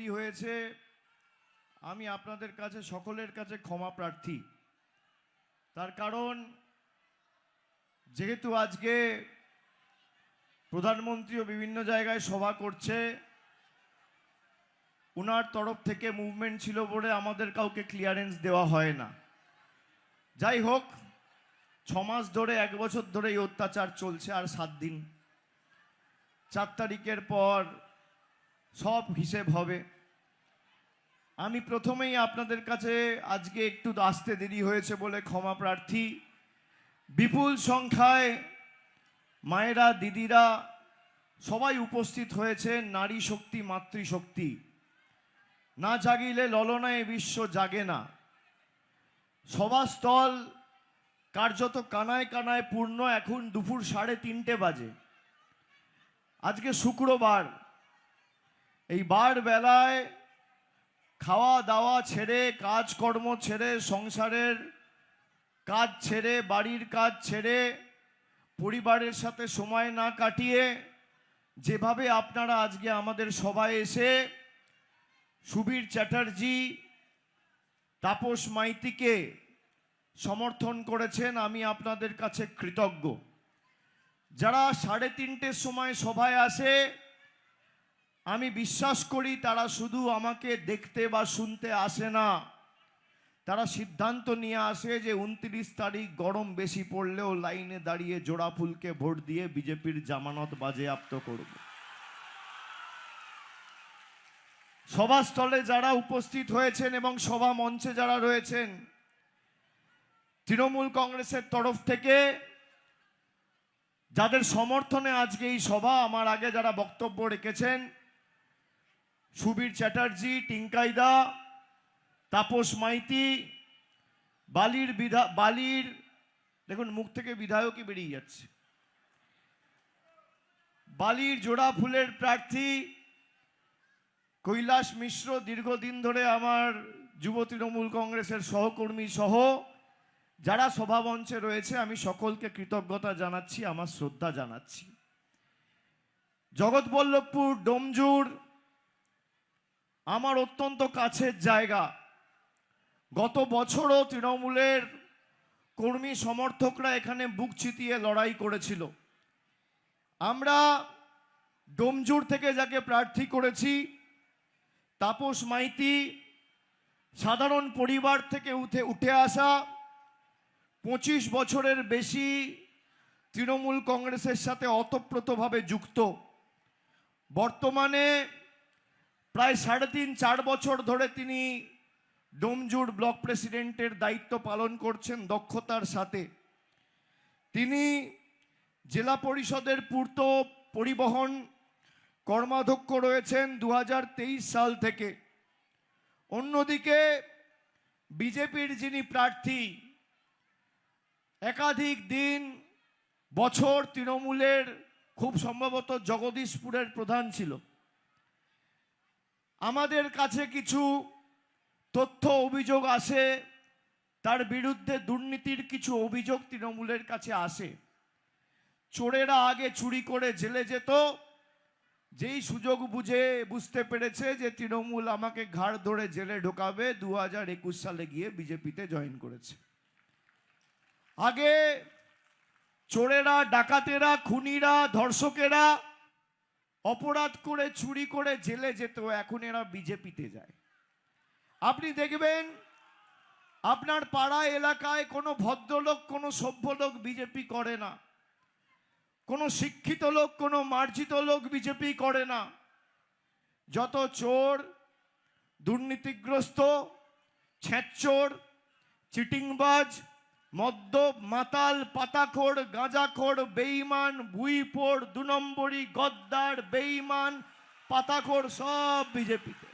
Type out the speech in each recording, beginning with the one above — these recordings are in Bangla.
দেরি হয়েছে, আমি আপনাদের কাছে সকলের কাছে ক্ষমা প্রার্থী। তার কারণ যেহেতু আজকে প্রধানমন্ত্রীও বিভিন্ন জায়গায় সভা করছে, ওনার তরফ থেকে মুভমেন্ট ছিল বলে আমাদের কাউকে ক্লিয়ারেন্স দেওয়া হয় না। যাই হোক, 6 মাস ধরে 1 বছর ধরে এই অত্যাচার চলছে, আর 7 দিন, 4 তারিখের পর সব হিসেব হবে। আমি প্রথমেই আপনাদের কাছে আজকে একটু আসতে দেরি হয়েছে বলে ক্ষমা প্রার্থী। বিপুল সংখ্যায় মায়েরা, দিদিরা সবাই উপস্থিত হয়েছে। নারী শক্তি, মাতৃশক্তি না জাগিলে ললনায় বিশ্ব জাগে না। সভাস্থল কার্যত কানায় কানায় পূর্ণ। এখন দুপুর 3:30 বাজে। আজকে শুক্রবার, এই বার বেলায় খাওয়া দাওয়া ছেড়ে, কাজকর্ম ছেড়ে, সংসারের কাজ ছেড়ে, বাড়ির কাজ ছেড়ে, পরিবারের সাথে সময় না কাটিয়ে যেভাবে আপনারা আজকে আমাদের সভায় এসে সুবীর চ্যাটার্জি, তাপস মাইতিকে সমর্থন করেছেন, আমি আপনাদের কাছে কৃতজ্ঞ। যারা 3:30-র সময় সভায় আসে, আমি বিশ্বাস করি তারা শুধু আমাকে দেখতে বা শুনতে আসে না, তারা সিদ্ধান্ত নিয়ে আসে যে 29 তারিখ গরম বেশি পড়লেও লাইনে দাঁড়িয়ে জোড়া ফুলকে ভোট দিয়ে বিজেপির জামানত বাজেয়াপ্ত করব। সভাস্থলে যারা উপস্থিত হয়েছেন এবং সভা মঞ্চে যারা রয়েছেন, তৃণমূল কংগ্রেসের তরফ থেকে যাদের সমর্থনে আজকে এই সভা, আমার আগে যারা বক্তব্য রেখেছেন, সুবীর চ্যাটার্জি, টিঙ্কাইদা, তাপস মাইতি, বালির দেখুন মুখ থেকে বিধায়কই বেরিয়ে যাচ্ছে, বালির জোড়া ফুলের প্রার্থী কৈলাস মিশ্র, দীর্ঘদিন ধরে আমার যুব তৃণমূল কংগ্রেসের সহকর্মী সহ যারা সভামঞ্চে রয়েছে, আমি সকলকে কৃতজ্ঞতা জানাচ্ছি, আমার শ্রদ্ধা জানাচ্ছি। জগৎবল্লভপুর, ডোমজুর আমার অত্যন্ত কাছের জায়গা। গত বছরও তৃণমূলের কর্মী সমর্থকরা এখানে বুক চিতিয়ে লড়াই করেছিল। আমরা ডোমজুর থেকে যাকে প্রার্থী করেছি, তাপস মাইতি, সাধারণ পরিবার থেকে উঠে আসা, 25 বছরের বেশি তৃণমূল কংগ্রেসের সাথে ওতপ্রোতভাবে যুক্ত। বর্তমানে প্রায় 3.5-4 বছর ধরে তিনি ডোমজুর ব্লক প্রেসিডেন্টের দায়িত্ব পালন করছেন দক্ষতার সাথে। তিনি জেলা পরিষদের পূর্ত পরিবহন কর্মাধ্যক্ষ রয়েছেন 2023 সাল থেকে। অন্যদিকে বিজেপির যিনি প্রার্থী, একাধিক দিন বছর তৃণমূলের খুব সম্ভবত জগদীশপুরের প্রধান ছিল। আমাদের কাছে কিছু তথ্য অভিযোগ আসে, তার বিরুদ্ধে দুর্নীতির কিছু অভিযোগ তৃণমূলের কাছে আসে। চোরেরা আগে চুরি করে জেলে যেত, যেই সুযোগ বুঝতে পেরেছে যে তৃণমূল আমাকে ঘাড় ধরে জেলে ঢোকাবে, 2021 সালে গিয়ে বিজেপিতে জয়েন করেছে। আগে চোরেরা, ডাকাতেরা, খুনিরা, ধর্ষকেরা অপরাধ করে, চুরি করে জেলে যেত, এখন এরা বিজেপিতে যায়। আপনি দেখবেন আপনার পাড়া এলাকায় কোনো ভদ্রলোক, কোনো সভ্য লোক বিজেপি করে না, কোনো শিক্ষিত লোক, কোনো মার্জিত লোক বিজেপি করে না। যত চোর, দুর্নীতিগ্রস্ত, ছেঁচোর, চিটিংবাজ, মদ্যপ, মাতাল, পাতাখোর, গাঁজাখোর, বেঈমান, ভুইফোর, 2 নম্বরি, গদ্দার, বেঈমান, পাতাখোর সব বিজেপিতে।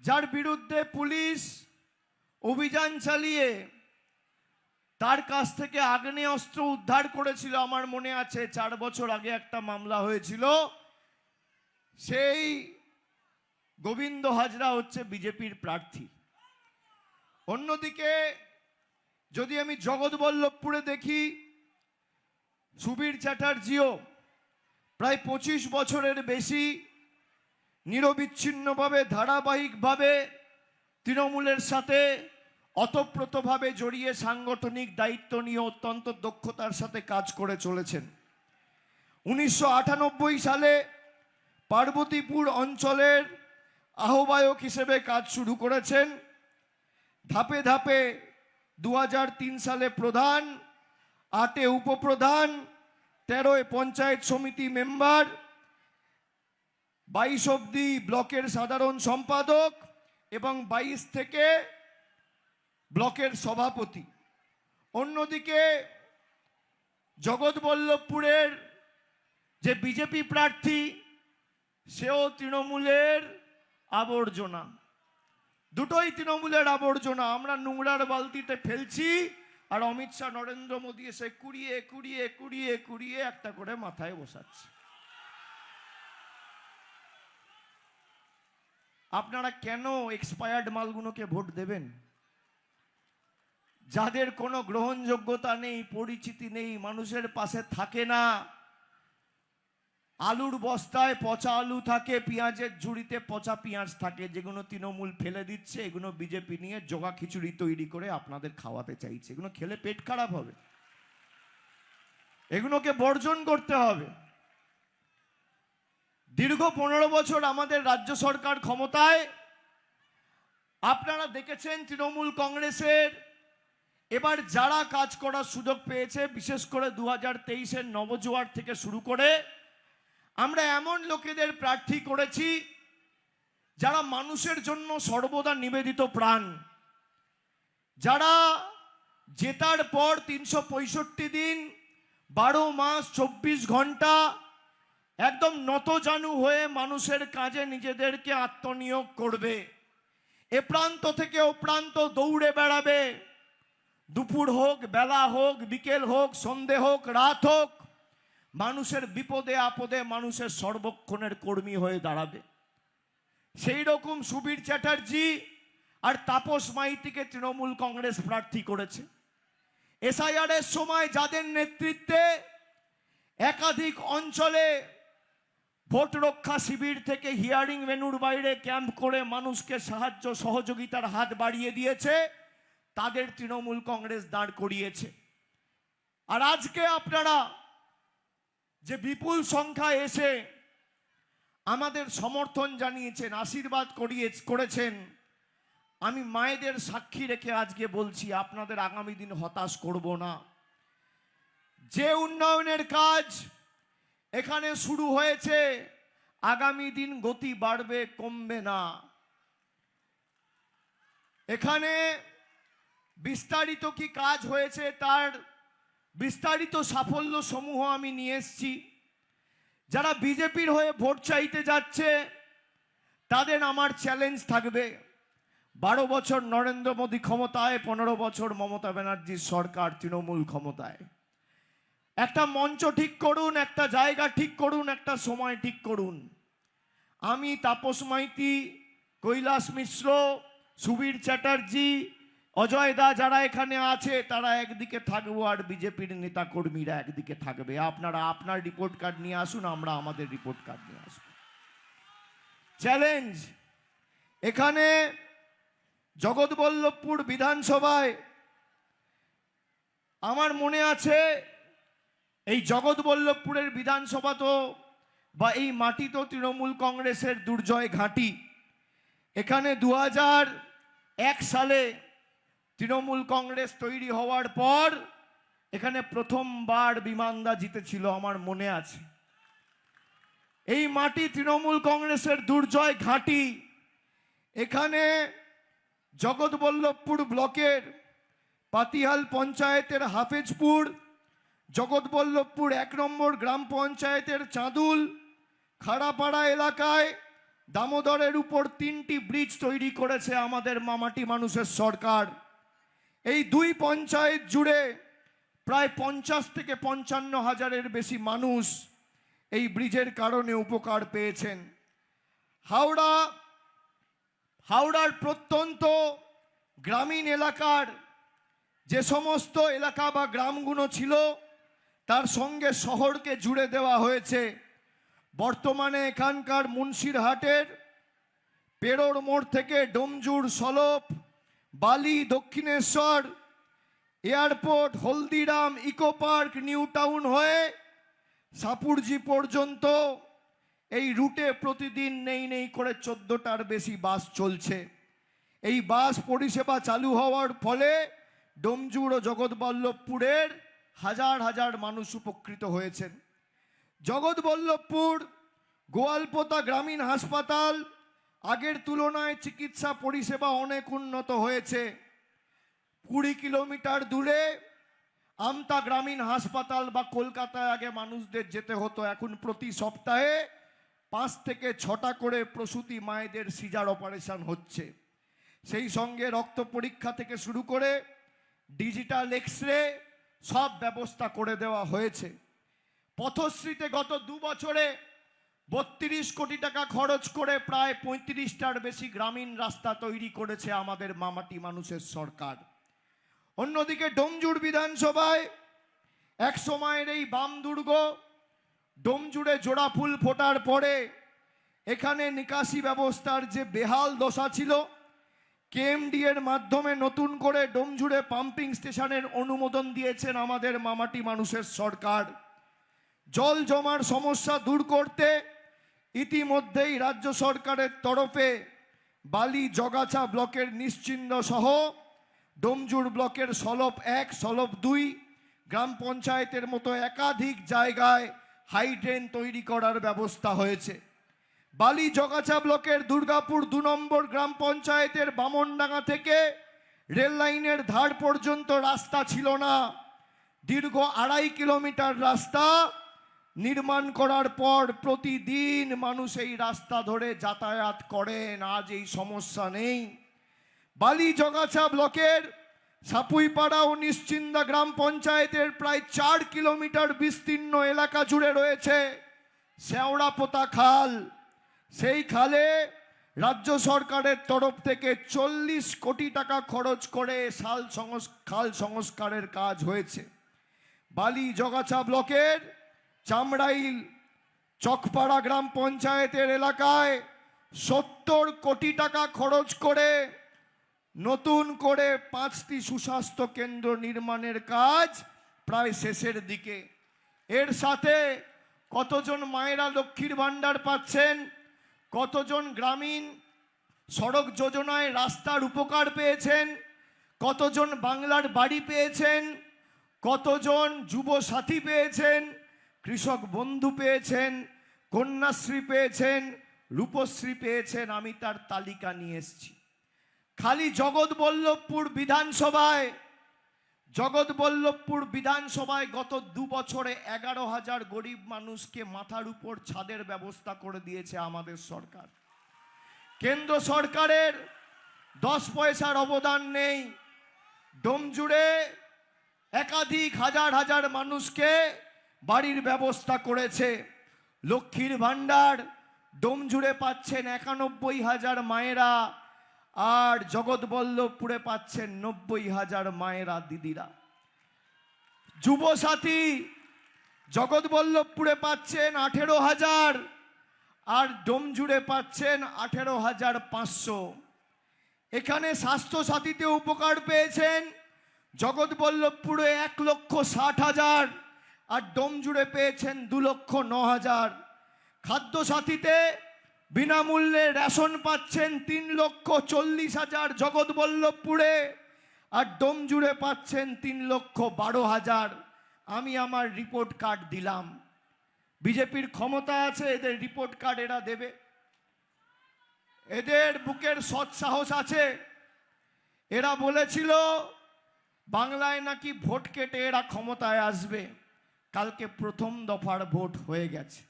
যার বিরুদ্ধে পুলিশ অভিযান চালিয়ে তার কাছ থেকে আগ্নেয়াস্ত্র উদ্ধার করেছিল, আমার মনে আছে 4 বছর আগে একটা মামলা হয়েছিল, সেই গোবিন্দ হাজরা হচ্ছে বিজেপির প্রার্থী। অন্যদিকে যদি আমি জগৎবল্লভপুরে দেখি, সুবীর চ্যাটার্জিও প্রায় 25 বছরের বেশি নিরবিচ্ছিন্নভাবে ধারাবাহিকভাবে তৃণমূলের সাথে অতপ্রতভাবে জড়িয়ে সাংগঠনিক দায়িত্ব নিয়ে অত্যন্ত দক্ষতার সাথে কাজ করে চলেছেন। 1998 সালে পার্বতীপুর অঞ্চলের আহ্বায়ক হিসেবে কাজ শুরু করেছেন। ধাপে ধাপে 2003 সালে প্রধান, 8 উপপ্রধান, 13 পঞ্চায়েত সমিতি মেম্বার, 22 অবধি ব্লকের সাধারণ সম্পাদক এবং 22 থেকে ব্লকের সভাপতি। অন্যদিকে জগৎবল্লভপুরের যে বিজেপি প্রার্থী, সেও তৃণমূলের আবর্জনা, দুটোই তৃণমূলের আবর্জনা। আমরা নোংরার বালতিতে ফেলছি আর অমিত শাহ, নরেন্দ্র মোদী এসে কুড়িয়ে কুড়িয়ে কুড়িয়ে কুড়িয়ে একটা করে মাথায় বসাচ্ছে। আপনারা কেন এক্সপায়ার্ড মালগুলোকে ভোট দেবেন? যাদের কোনো গ্রহণযোগ্যতা নেই, পরিচিতি নেই, মানুষের পাশে থাকে না। আলুর বস্তায় পচা আলু থাকে, পেঁয়াজের ঝুড়িতে পচা পেঁয়াজ থাকে, যেগুলো তৃণমূল ফেলে দিচ্ছে, এগুলো বিজেপি নিয়ে জগা খিচুড়ি তৈরি করে আপনাদের খাওয়াতে চাইছে। এগুলো খেলে পেট খারাপ হবে, এগুলোকে বর্জন করতে হবে। দীর্ঘ 15 বছর আমাদের রাজ্য সরকার ক্ষমতায়, আপনারা দেখেছেন তৃণমূল কংগ্রেসের এবার যারা কাজ করার সুযোগ পেয়েছে, বিশেষ করে 2023-এর নবজোয়ার থেকে শুরু করে আমরা এমন লোকেদের প্রার্থী করেছি যারা মানুষের জন্য সর্বদা নিবেদিত প্রাণ, যারা জেতার পর 365 দিন 12 মাস 24 ঘন্টা একদম নতজানু হয়ে মানুষের কাজে নিজেদেরকে আত্মনিয়োগ করবে। এ প্রান্ত থেকে ও প্রান্ত দৌড়ে বেড়াবে, দুপুর হোক, বেলা হোক, বিকেল হোক, সন্ধে হোক, রাত হোক, মানুষের বিপদে আপদে মানুষের সর্বক্ষণের কর্মী হয়ে দাঁড়াবে। সেই রকম সুবীর চ্যাটার্জি আর তাপস মাইতিকে তৃণমূল কংগ্রেস প্রার্থী করেছে। এসআইআর এর সময় যাদের নেতৃত্বে একাধিক অঞ্চলে ভোট রক্ষা শিবির থেকে হিয়ারিং ভেন্যুর বাইরে ক্যাম্প করে মানুষকে সাহায্য সহযোগিতার হাত বাড়িয়ে দিয়েছে, তাদের তৃণমূল কংগ্রেস দাঁড় করিয়েছে। আর আজকে আপনারা যে বিপুল সংখ্যা এসে আমাদের সমর্থন জানিয়েছেন, আশীর্বাদ করেছেন, আমি মায়েদের সাক্ষী রেখে আজকে বলছি আপনাদের আগামী দিন হতাশ করব না। যে উন্নয়নের কাজ এখানে শুরু হয়েছে, আগামী দিন গতি বাড়বে, কমবে না। এখানে বিস্তারিত কি কাজ হয়েছে তার বিস্তারিত সাফল্য সমূহ আমি নিয়ে এসেছি। যারা বিজেপির হয়ে ভোট চাইতে যাচ্ছে তাদের আমার চ্যালেঞ্জ থাকবে, 12 বছর নরেন্দ্র মোদী ক্ষমতায়, 15 বছর মমতা ব্যানার্জির সরকার তৃণমূল ক্ষমতায়। একটা মঞ্চ ঠিক করুন, একটা জায়গা ঠিক করুন, একটা সময় ঠিক করুন। আমি, তাপস মাইতি, কৈলাস মিশ্র, সুবীর চ্যাটার্জি, অজয় দা যারা এখানে আছে তারা একদিকে থাকবো আর বিজেপির নেতা কর্মীরা একদিকে থাকবে। আপনারা আপনার রিপোর্ট কার্ড নিয়ে আসুন, আমরা আমাদের রিপোর্ট কার্ড নিয়ে আসব। চ্যালেঞ্জ এখানে জগৎবল্লভপুর বিধানসভায় আমার মনে আছে, এই জগৎবল্লভপুরের বিধানসভা তো বা এই মাটি তো তৃণমূল কংগ্রেসের দুর্জয় ঘাঁটি। এখানে 2001 সালে তৃণমূল কংগ্রেস তৈরি হওয়ার পর এখানে প্রথমবার বিমানদা জিতেছিল, আমার মনে আছে। এই মাটি তৃণমূল কংগ্রেসের দুর্জয় ঘাঁটি। এখানে জগৎবল্লভপুর ব্লকের পাতিহাল পঞ্চায়েতের হাফেজপুর, জগৎবল্লভপুর 1 নম্বর গ্রাম পঞ্চায়েতের চাঁদুল, খাড়াপাড়া এলাকায় দামোদরের উপর 3টি ব্রিজ তৈরি করেছে আমাদের মামাটি মানুষের সরকার। এই 2 পঞ্চায়েত জুড়ে প্রায় 50 থেকে 55 হাজারের বেশি মানুষ এই ব্রিজের কারণে উপকার পেয়েছেন। হাওড়ার প্রত্যন্ত গ্রামীণ এলাকার যে সমস্ত এলাকা বা গ্রামগুলো ছিল তার সঙ্গে শহরকে জুড়ে দেওয়া হয়েছে। বর্তমানে এখানকার মুন্সিরহাটের পেরোর মোড় থেকে Domjur, Salap, Bally, Dakshineswar, airport, Haldiram, Eco Park, New Town হয়ে সাপুরজি পর্যন্ত এই রুটে প্রতিদিন নেই করে 14টার বেশি বাস চলছে। এই বাস পরিষেবা চালু হওয়ার ফলে ডোমজুড় ও জগৎবল্লভপুরের হাজার হাজার মানুষ উপকৃত হয়েছেন। জগৎবল্লভপুর গোয়ালপোতা গ্রামীণ হাসপাতাল আগের তুলনায় চিকিৎসা পরিষেবা অনেক উন্নত হয়েছে। 20 কিলোমিটার দূরে আমতা গ্রামীণ হাসপাতাল বা কলকাতায় আগে মানুষদের যেতে হতো, এখন প্রতি সপ্তাহে 5 থেকে 6টা করে প্রসূতি মায়েদের সিজার অপারেশন হচ্ছে। সেই সঙ্গে রক্ত পরীক্ষা থেকে শুরু করে ডিজিটাল এক্সরে সব ব্যবস্থা করে দেওয়া হয়েছে। পথশ্রীতে গত 2 বছরে 32 কোটি টাকা খরচ করে প্রায় 35টার বেশি গ্রামীণ রাস্তা তৈরি করেছে আমাদের মামাটি মানুষের সরকার। অন্যদিকে ডোমজুড় বিধানসভায় এক সময়ের এই বাম দুর্গ ডোমজুড়ে জোড়া ফুল ফোটার পরে এখানে নিকাশি ব্যবস্থার যে বেহাল দশা ছিল, কেএমডি এর মাধ্যমে নতুন করে ডোমজুড়ে পাম্পিং স্টেশনের অনুমোদন দিয়েছেন আমাদের মামাটি মানুষের সরকার। জল জমার সমস্যা দূর করতে ইতিমধ্যেই রাজ্য সরকারের তরফে বালি জগাছা ব্লকের নিশ্চিন্দ সহ ডোমজুড় ব্লকের সলপ 1, সলপ 2 গ্রাম পঞ্চায়েতের মতো একাধিক জায়গায় হাইড্রেন তৈরি করার ব্যবস্থা হয়েছে। বালি জগাছা ব্লকের দুর্গাপুর 2 নম্বর গ্রাম পঞ্চায়েতের বামনডাঙ্গা থেকে রেল লাইনের ধার পর্যন্ত রাস্তা ছিল না। দীর্ঘ 2.5 কিলোমিটার রাস্তা নির্মাণ করার পর প্রতিদিন মানুষ এই রাস্তা ধরে যাতায়াত করেন। আজ এই সমস্যা নেই। বালি জগাছা ব্লকের সাপুইপাড়া ও নিশ্চিন্দা গ্রাম পঞ্চায়েতের প্রায় 4 কিলোমিটার বিস্তীর্ণ এলাকা জুড়ে রয়েছে শেওড়াপোতা খাল। সেই খালে রাজ্য সরকারের তরফ থেকে 40 কোটি টাকা খরচ করে খাল সংস্কারের কাজ হয়েছে। বালি জগাছা ব্লকের চামড়াইল চকপাড়া গ্রাম পঞ্চায়েতের এলাকায় 70 কোটি টাকা খরচ করে নতুন করে 5টি সুস্বাস্থ্য কেন্দ্র নির্মাণের কাজ প্রায় শেষের দিকে। এর সাথে কতজন মায়েরা লক্ষ্মীর ভাণ্ডার পাচ্ছেন, কতজন গ্রামীণ সড়ক যোজনায় রাস্তার উপকার পেয়েছেন, কতজন বাংলার বাড়ি পেয়েছেন, কতজন যুব সাথী পেয়েছেন, কৃষক বন্ধু পেয়েছেন, কন্যাশ্রী পেয়েছেন, রূপশ্রী পেয়েছেন, আমি তার তালিকা নিয়ে এসেছি। খালি জগৎবল্লভপুর বিধানসভায় গত 2 বছরে 11,000 গরিব মানুষকে মাথার উপর ছাদের ব্যবস্থা করে দিয়েছে আমাদের সরকার। কেন্দ্র সরকারের 10 পয়সার অবদান নেই। ডোমজুড়ে একাধিক হাজার মানুষকে বাড়ির ব্যবস্থা করেছে। লক্ষ্মীর ভাণ্ডার ডোমজুড়ে পাচ্ছেন 91,000 মায়েরা, আর জগৎবল্লভপুরে পাচ্ছেন 90,000 মায়েরা দিদিরা। যুবসাথী জগৎবল্লভপুরে পাচ্ছেন 18,000 আর ডোমজুড়ে পাচ্ছেন 18,500। এখানে স্বাস্থ্যসাথীতে উপকার পেয়েছেন জগৎবল্লভপুরে 1,60,000 আর ডোমজুড়ে পেয়েছেন 2,09,000। খাদ্যসাথীতে বিনামূল্যে রেশন পাচ্ছেন 3,40,000 জগৎবল্লভপুরে, আর ডোমজুড়ে পাচ্ছেন 3,12,000। আমি আমার রিপোর্ট কার্ড দিলাম। বিজেপির ক্ষমতা আছে, এদের রিপোর্ট কার্ড এরা দেবে? এদের বুকের সৎ সাহস আছে? এরা বলেছিল বাংলায় নাকি ভোট কেটে এরা ক্ষমতায় আসবে। কালকে প্রথম দফার ভোট হয়ে গেছে।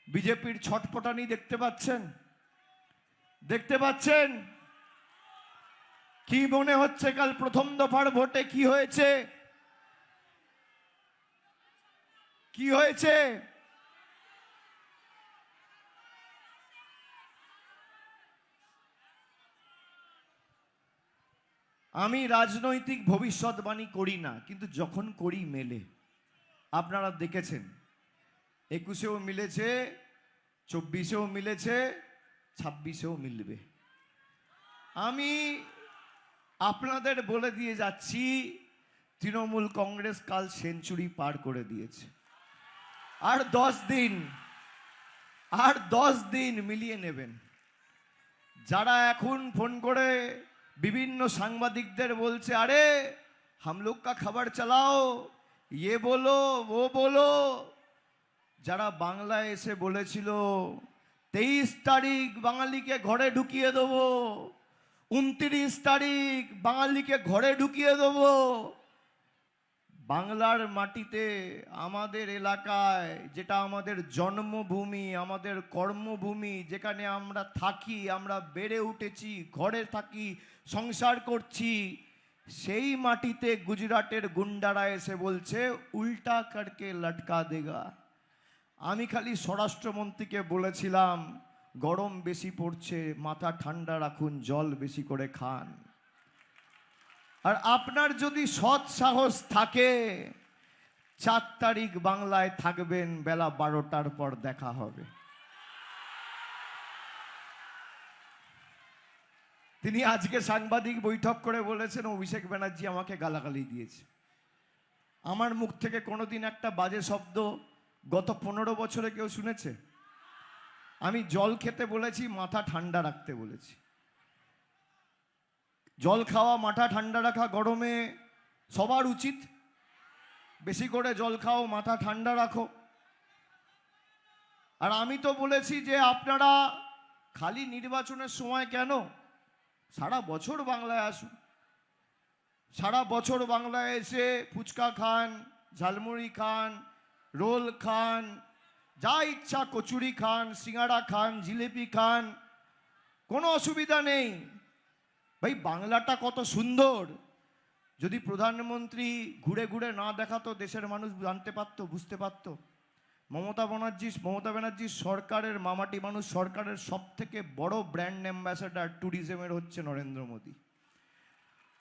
বিজেপির ছটপটানি দেখতে পাচ্ছেন? কি মনে হচ্ছে কাল প্রথম দফার ভোটে কি হয়েছে? আমি রাজনৈতিক ভবিষ্যৎবাণী করি না, কিন্তু যখন করি মেলে। আপনারা দেখেছেন 21-এও মিলেছে, 24-এও মিলেছে, 26-এও মিলবে। আমি আপনাদের বলে দিয়ে যাচ্ছি, তৃণমূল কংগ্রেস কাল সেঞ্চুরি পার করে দিয়েছে। আর 10 দিন মিলিয়ে নেবেন। যারা এখন ফোন করে বিভিন্ন সাংবাদিকদের বলছে, আরে হাম লোগ কা খবর চালাও, ये बोलो वो बोलो, যারা বাংলায় এসে বলেছিল 23 তারিখ বাঙালিকে ঘরে ঢুকিয়ে দেবো, 29 তারিখ বাঙালিকে ঘরে ঢুকিয়ে দেবো, বাংলার মাটিতে আমাদের এলাকায়, যেটা আমাদের জন্মভূমি, আমাদের কর্মভূমি, যেখানে আমরা থাকি, আমরা বেড়ে উঠেছি, ঘরে থাকি, সংসার করছি, সেই মাটিতে গুজরাটের গুন্ডারা এসে বলছে উল্টা করকে লটকা দেগা। আমি খালি স্বরাষ্ট্রমন্ত্রীকে বলেছিলাম, গরম বেশি পড়ছে, মাথা ঠান্ডা রাখুন, জল বেশি করে খান। আর আপনার যদি সৎ সাহস থাকে, 4 তারিখ বাংলায় থাকবেন, বেলা 12টার পর দেখা হবে। তিনি আজকে সাংবাদিক বৈঠক করে বলেছেন অভিষেক ব্যানার্জি আমাকে গালাগালি দিয়েছে। আমার মুখ থেকে কোনোদিন একটা বাজে শব্দ গত 15 বছরে কেউ শুনেছে? আমি জল খেতে বলেছি, মাথা ঠান্ডা রাখতে বলেছি। জল খাওয়া, মাথা ঠান্ডা রাখা গরমে সবার উচিত। বেশি করে জল খাও, মাথা ঠান্ডা রাখো। আর আমি তো বলেছি যে আপনারা খালি নির্বাচনের সময় কেন, সারা বছর বাংলায় আসুন। সারা বছর বাংলায় এসে ফুচকা খান, ঝালমুড়ি খান, রোল খান, যা ইচ্ছা কচুরি খান, সিঙ্গাড়া খান, জিলিপি খান, কোনো অসুবিধা নেই। ভাই বাংলাটা কত সুন্দর। যদি প্রধানমন্ত্রী ঘুরে ঘুরে না দেখাতো, দেশের মানুষ জানতে পারতো, বুঝতে পারতো। মমতা ব্যানার্জি সরকারের মামাটি মানুষ, সরকারের সব থেকে বড় ব্র্যান্ড অ্যাম্বাসেডার ট্যুরিজমের হচ্ছে নরেন্দ্র মোদী।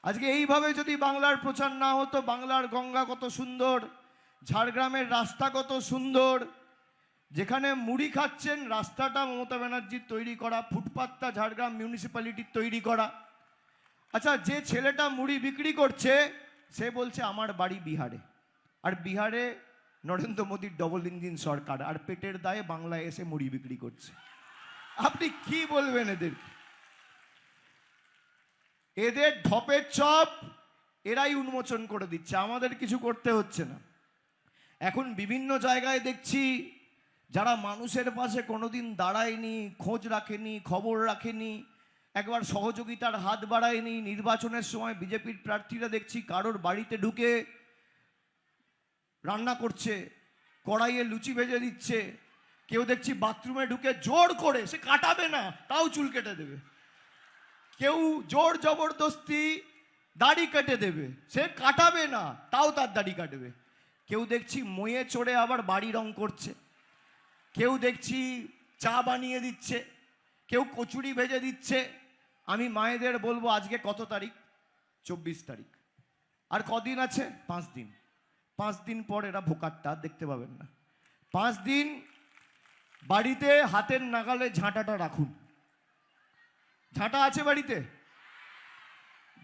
আজকে এইভাবে যদি বাংলার প্রচার না হতো, বাংলার গঙ্গা কত সুন্দর, ঝাড়গ্রামের রাস্তা কত সুন্দর, যেখানে মুড়ি খাচ্ছেন রাস্তাটা মমতা ব্যানার্জির তৈরি করা, ফুটপাতটা ঝাড়গ্রাম মিউনিসিপ্যালিটির তৈরি করা। আচ্ছা, যে ছেলেটা মুড়ি বিক্রি করছে সে বলছে আমার বাড়ি বিহারে, আর বিহারে নরেন্দ্র মোদীর ডবল ইঞ্জিন সরকার, আর পেটের দায়ে বাংলায় এসে মুড়ি বিক্রি করছে। আপনি কি বলবেন এদের? এদের ঢপের চপ এরাই উন্মোচন করে দিচ্ছে, আমাদের কিছু করতে হচ্ছে না। এখন বিভিন্ন জায়গায় দেখছি যারা মানুষের পাশে কোনোদিন দাঁড়ায়নি, খোঁজ রাখেনি, খবর রাখেনি, একবার সহযোগিতার হাত বাড়ায়নি, নির্বাচনের সময় বিজেপির প্রার্থীরা দেখছি কারোর বাড়িতে ঢুকে রান্না করছে, কড়াইয়ে লুচি ভেজে দিচ্ছে। কেউ দেখছি বাথরুমে ঢুকে জোর করে, সে কাটাবে না তাও চুল কেটে দেবে। কেউ জোর জবরদস্তি দাড়ি কেটে দেবে, সে কাটাবে না তাও তার দাড়ি কাটবে। কেউ দেখছি মইয়ে চড়ে আবার বাড়ি রং করছে, কেউ দেখছি চা বানিয়ে দিচ্ছে, কেউ কচুরি ভেজে দিচ্ছে। আমি মায়েদের বলবো আজকে কত তারিখ? 24 তারিখ। আর কদিন আছে? 5 দিন। 5 দিন পর এরা ভোকারটা দেখতে পাবেন না। 5 দিন বাড়িতে হাতের নাগালে ঝাঁটাটা রাখুন। ঝাঁটা আছে বাড়িতে?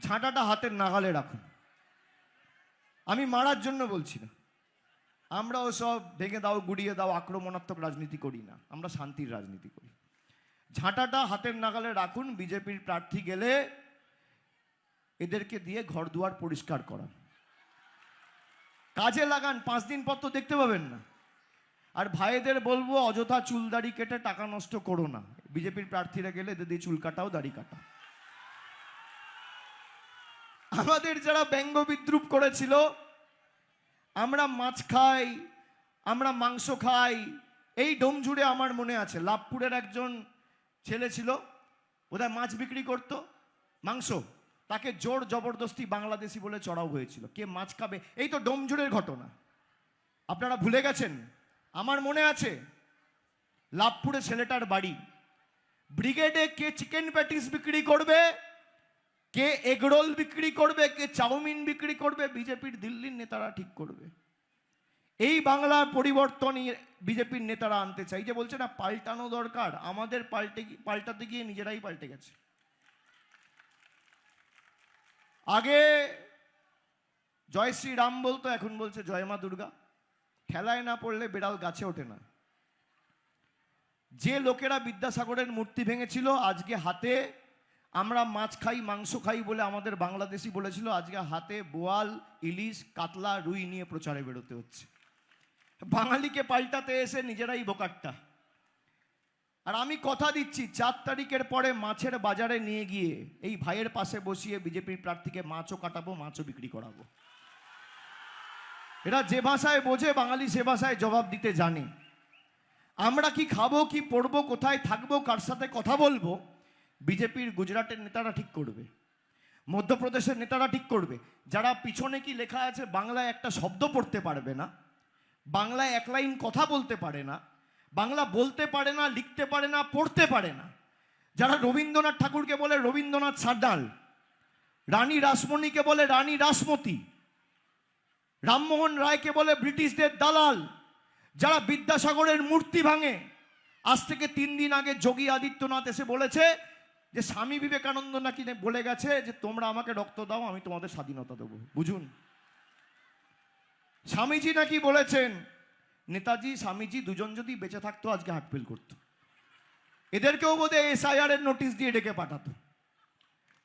ঝাঁটাটা হাতের নাগালে রাখুন। আমি মারার জন্য বলছি না, আমরা ওসব ভেঙে দাও, গুড়িয়ে দাও, আক্রমণাত্মক রাজনীতি করি না, আমরা শান্তির রাজনীতি করি। ঝাঁটাটা হাতের নাগালে রাখুন। বিজেপির প্রার্থী গেলে এদেরকে দিয়ে ঘর দুয়ার পরিষ্কার করান, কাজে লাগান। 5 দিন পর তো দেখতে পাবেন না। আর ভাইদের বলবো অযথা চুল দাড়ি কেটে টাকা নষ্ট করো না। বিজেপির প্রার্থীরা গেলে এদের দিয়ে চুল কাটাও, দাড়ি কাটা। আমাদের যারা ব্যঙ্গ বিদ্রুপ করেছিল, আমরা মাছ খাই, আমরা মাংস খাই, এই ডোমজুড়ে আমার মনে আছে লাভপুরের একজন ছেলে ছিল, বোধহয় মাছ বিক্রি করতো, মাংস, তাকে জোর জবরদস্তি বাংলাদেশি বলে চড়াও হয়েছিল। কে মাছ খাবে? এই তো ডোমজুড়ের ঘটনা, আপনারা ভুলে গেছেন? আমার মনে আছে লাভপুরে ছেলেটার বাড়ি, ব্রিগেডে কে চিকেন প্যাটিস বিক্রি করবে, কে এগরোল বিক্রি করবে, কে চাউমিন বিক্রি করবে, বিজেপির দিল্লির নেতারা ঠিক করবে। এই বাংলার পরিবর্তনই বিজেপির নেতারা আনতে চাই। যে বলছে না পাল্টানো দরকার, আমাদের পাল্টাতে গিয়ে নিজেরাই পাল্টে গেছে। আগে জয় শ্রী রাম বলতো, এখন বলছে জয় মা দুর্গা। ঠেলায় না পড়লে বেড়াল গাছে ওঠে না। যে লোকেরা বিদ্যাসাগরের মূর্তি ভেঙেছিল, আজকে হাতে আমরা মাছ খাই মাংস খাই বলে আমাদের বাংলাদেশি বলেছিল, আজকে হাতে বোয়াল ইলিশ কাতলা রুই নিয়ে প্রচারে বেরোতে হচ্ছে। বাঙালিকে পাল্টাতে এসে নিজেরাই বোকাট্টা। আর আমি কথা দিচ্ছি 4 তারিখের পরে মাছের বাজারে নিয়ে গিয়ে এই ভাইয়ের পাশে বসিয়ে বিজেপির প্রার্থীকে মাছও কাটাবো, মাছও বিক্রি করাবো। এরা যে ভাষায় বোঝে বাঙালি সে ভাষায় জবাব দিতে জানে। আমরা কি খাবো, কি পড়বো, কোথায় থাকবো, কার সাথে কথা বলবো, বিজেপির গুজরাটের নেতারা ঠিক করবে, মধ্যপ্রদেশের নেতারা ঠিক করবে। যারা পিছনে কি লেখা আছে বাংলায় একটা শব্দ পড়তে পারবে না, বাংলায় এক লাইন কথা বলতে পারে না, বাংলা বলতে পারে না, লিখতে পারে না, পড়তে পারে না, যারা রবীন্দ্রনাথ ঠাকুরকে বলে রবীন্দ্রনাথ সাড্ডাল, রানী রাসমণিকে বলে রানী রাসমতি, রামমোহন রায়কে বলে ব্রিটিশদের দালাল, যারা বিদ্যাসাগরের মূর্তি ভাঙে। আজ থেকে 3 দিন আগে যোগী আদিত্যনাথ এসে বলেছে যে স্বামী বিবেকানন্দ নাকি বলে গেছে যে তোমরা আমাকে রক্ত দাও, আমি তোমাদের স্বাধীনতা দেবো। বুঝুন, স্বামীজি নাকি বলেছেন, নেতাজি স্বামীজি দুজন যদি বেঁচে থাকতো আজকে হার্টফেল করতো। এদেরকেও বোধহয় SIR এর নোটিশ দিয়ে ডেকে পাঠাতো।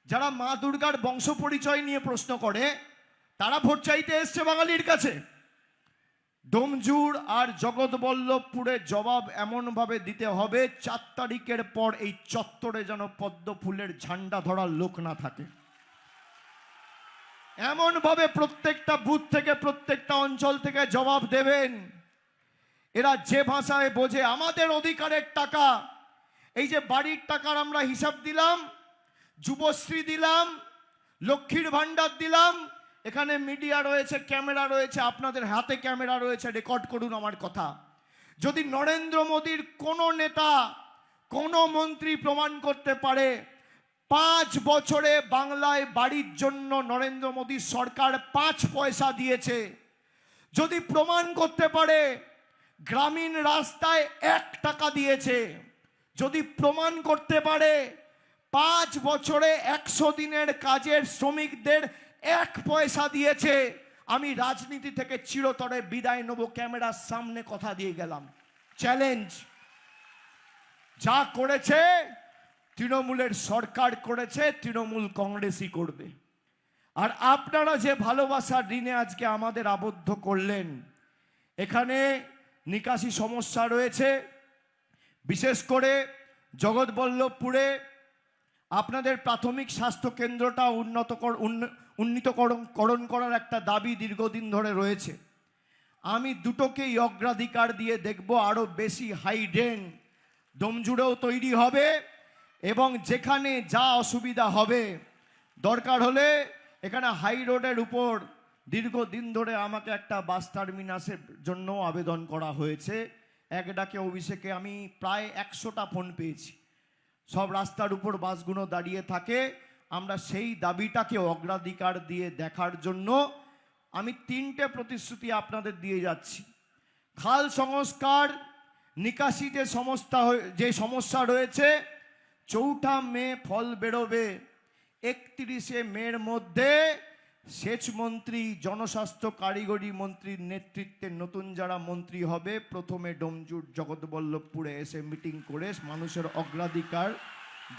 যারা মা দুর্গার বংশ পরিচয় নিয়ে প্রশ্ন করে তারা ভোট চাইতে এসছে বাঙালির কাছে। ডোমজুড় আর জগৎবল্লভপুরে জবাব এমনভাবে দিতে হবে 4 তারিখের পর এই চত্বরে যেন পদ্ম ফুলের ঝান্ডা ধরার লোক না থাকে। এমনভাবে প্রত্যেকটা বুথ থেকে প্রত্যেকটা অঞ্চল থেকে জবাব দেবেন। এরা যে ভাষায় বোঝে আমাদের অধিকারের টাকা, এই যে বাড়ির টাকার আমরা হিসাব দিলাম, যুবশ্রী দিলাম, লক্ষ্মীর ভাণ্ডার দিলাম, এখানে মিডিয়া রয়েছে, ক্যামেরা রয়েছে, আপনাদের হাতে ক্যামেরা রয়েছে, রেকর্ড করুন আমার কথা। যদি নরেন্দ্র মোদীর কোনো নেতা কোনো মন্ত্রী প্রমাণ করতে পারে 5 বছরে বাংলায় বাড়ির জন্য নরেন্দ্র মোদী সরকার 5 পয়সা দিয়েছে, যদি প্রমাণ করতে পারে গ্রামীণ রাস্তায় 1 টাকা দিয়েছে, যদি প্রমাণ করতে পারে 5 বছরে 100 দিনের কাজের শ্রমিকদের 1 পয়সা দিয়েছে, আমি রাজনীতি থেকে চিরতরে বিদায় নেব। ক্যামেরার সামনে কথা দিয়ে গেলাম, চ্যালেঞ্জ। যা করেছে তৃণমূলের সরকার করেছে, তৃণমূল কংগ্রেসই করবে। আর আপনারা যে ভালোবাসার ঋণে আজকে আমাদের আবদ্ধ করলেন, এখানে নিকাশি সমস্যা রয়েছে। বিশেষ করে জগৎবল্লভপুরে আপনাদের প্রাথমিক স্বাস্থ্য কেন্দ্রটা উন্নীতকরণ করার একটা দাবি দীর্ঘদিন ধরে রয়েছে। আমি দুটোকেই অগ্রাধিকার দিয়ে দেখব। আরও বেশি হাইড্রেন ডোমজুড়েও তৈরি হবে এবং যেখানে যা অসুবিধা হবে, দরকার হলে এখানে হাই রোডের উপর দীর্ঘদিন ধরে আমাকে একটা বাস টার্মিনাসের জন্য আবেদন করা হয়েছে। এক ডাকে অভিষেকে আমি প্রায় 100টা ফোন পেয়েছি। সব রাস্তার উপর বাসগুলো দাঁড়িয়ে থাকে। আমরা সেই দাবিটাকে অগ্রাধিকার দিয়ে দেখার জন্য আমি 3টে প্রতিশ্রুতি আপনাদের দিয়ে যাচ্ছি। খাল সংস্কার, নিকাশি যে সমস্যা রয়েছে, 4 মে ফল বেরোবে। 31শে মের মধ্যে সেচ মন্ত্রী, জনস্বাস্থ্য কারিগরি মন্ত্রীর নেতৃত্বে নতুন যারা মন্ত্রী হবে, প্রথমে ডোমজুড় জগৎবল্লভপুরে এসে মিটিং করে মানুষের অগ্রাধিকার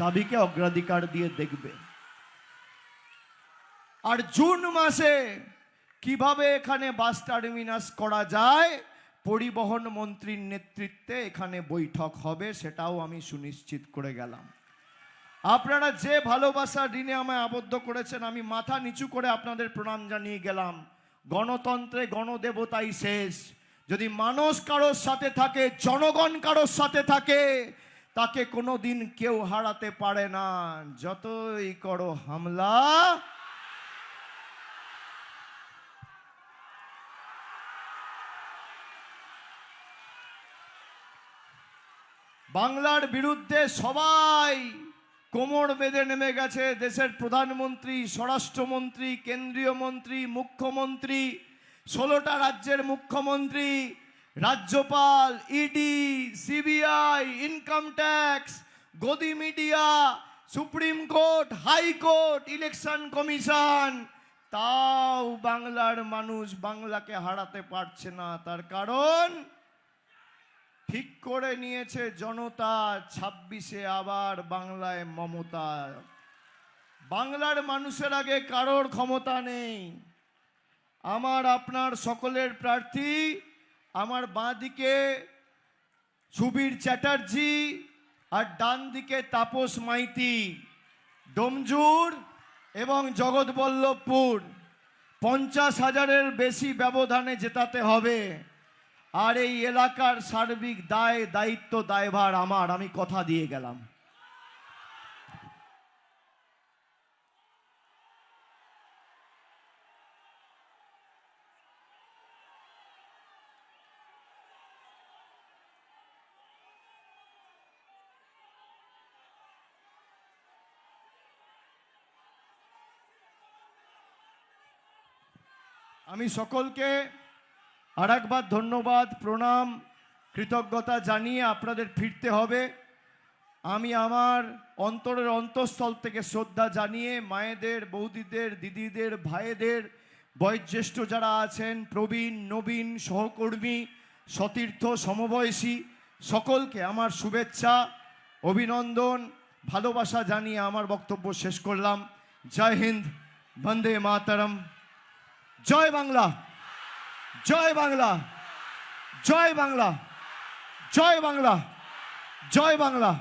দাবিকে অগ্রাধিকার দিয়ে দেখবে। আর জুন মাসে কিভাবে এখানে বাস টার্মিনাস করা যায়, পরিবহন মন্ত্রীর নেতৃত্বে এখানে বৈঠক হবে, সেটাও আমি সুনিশ্চিত করে গেলাম। আপনারা যে ভালোবাসার ঋণে আমায় আবদ্ধ করেছেন, আমি মাথা নিচু করে আপনাদের প্রণাম জানিয়ে গেলাম। গণতন্ত্রে গণদেবতাই শেষ। যদি মানুষ কারোর সাথে থাকে, জনগণ কারোর সাথে থাকে, তাকে কোনোদিন কেউ হারাতে পারে না। যতই করো হামলা, বাংলার বিরুদ্ধে সবাই কোমর বেঁধে নেমে গেছে। দেশের প্রধানমন্ত্রী, স্বরাষ্ট্রমন্ত্রী, কেন্দ্রীয় মন্ত্রী, মুখ্যমন্ত্রী 16টা রাজ্যের মুখ্যমন্ত্রী, রাজ্যপাল, ইডি, সিবিআই, ইনকাম ট্যাক্স, গদি media, supreme court, high court, election commission, তাও বাংলার মানুষ বাংলাকে হারাতে পারছে না। তার কারণ ঠিক করে নিয়েছে জনতা, 26-এ আবার বাংলায় মমতা। বাংলার মানুষের আগে কারোর ক্ষমতা নেই। আমার আপনার সকলের প্রার্থী, আমার বাঁ দিকে সুবীর চ্যাটার্জি আর ডান দিকে তাপস মাইতি, ডোমজুর এবং জগৎবল্লভপুর। 50,000-এর বেশি ব্যবধানে জেতাতে হবে। আর এই এলাকার সার্বিক দায়িত্ব দায়ভার আমার, আমি কথা দিয়ে গেলাম। আমি সকলকে আরেকবার ধন্যবাদ, প্রণাম, কৃতজ্ঞতা জানিয়ে আপনাদের ফিরতে হবে। আমি আমার অন্তরের অন্তঃস্থল থেকে শ্রদ্ধা জানিয়ে মায়েদের, বৌদিদের, দিদিদের, ভাইদের, বয়োজ্যেষ্ঠ যারা আছেন, প্রবীণ, নবীন, সহকর্মী, সতীর্থ, সমবয়সী সকলকে আমার শুভেচ্ছা, অভিনন্দন, ভালোবাসা জানিয়ে আমার বক্তব্য শেষ করলাম। জয় হিন্দ, বন্দে মাতরম, জয় বাংলা, জয় বাংলা, জয় বাংলা, জয় বাংলা, জয় বাংলা।